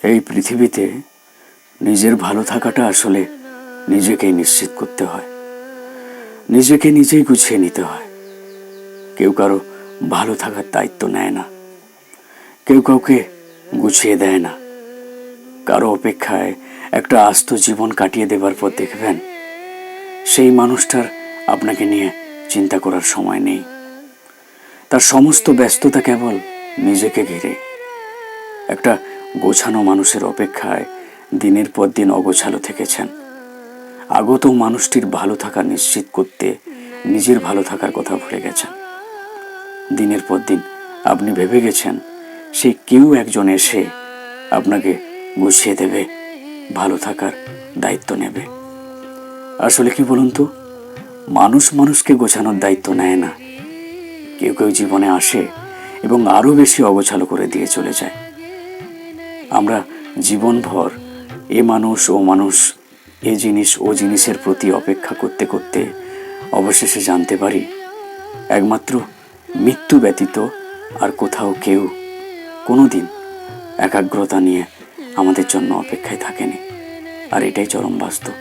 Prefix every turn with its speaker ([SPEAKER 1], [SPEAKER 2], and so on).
[SPEAKER 1] এই পৃথিবীতে নিজের ভালো থাকাটা আসলে নিজেকেই নিশ্চিত করতে হয়, নিজেকে নিজেই গুছিয়ে নিতে হয়। কেউ কারো ভালো থাকার দায়িত্ব নেয় না, কেউ কাউকে গুছিয়ে দেয় না। কারো অপেক্ষায় একটা আস্ত জীবন কাটিয়ে দেবার পর দেখবেন সেই মানুষটার আপনাকে নিয়ে চিন্তা করার সময় নেই। তার সমস্ত ব্যস্ততা কেবল নিজেকে ঘিরে। একটা গোছানো মানুষের অপেক্ষায় দিনের পর দিন অগোছালো থেকেছেন। আগত মানুষটির ভালো থাকা নিশ্চিত করতে নিজের ভালো থাকার কথা ভুলে গেছেন। দিনের পর দিন আপনি ভেবে গেছেন সেই কেউ একজন এসে আপনাকে গুছিয়ে দেবে, ভালো থাকার দায়িত্ব নেবে। আসলে কি বলুন তো, মানুষ মানুষকে গোছানোর দায়িত্ব নেয় না। কেউ কেউ জীবনে আসে এবং আরো বেশি অগোছালো করে দিয়ে চলে যায়। আমরা জীবনভর এ মানুষ ও মানুষ, এ জিনিস ও জিনিসের প্রতি অপেক্ষা করতে করতে অবশেষে জানতে পারি একমাত্র মৃত্যু ব্যতীত আর কোথাও কেউ কোনোদিন একাগ্রতা নিয়ে আমাদের জন্য অপেক্ষায় থাকেনি। আর এটাই চরম বাস্তব।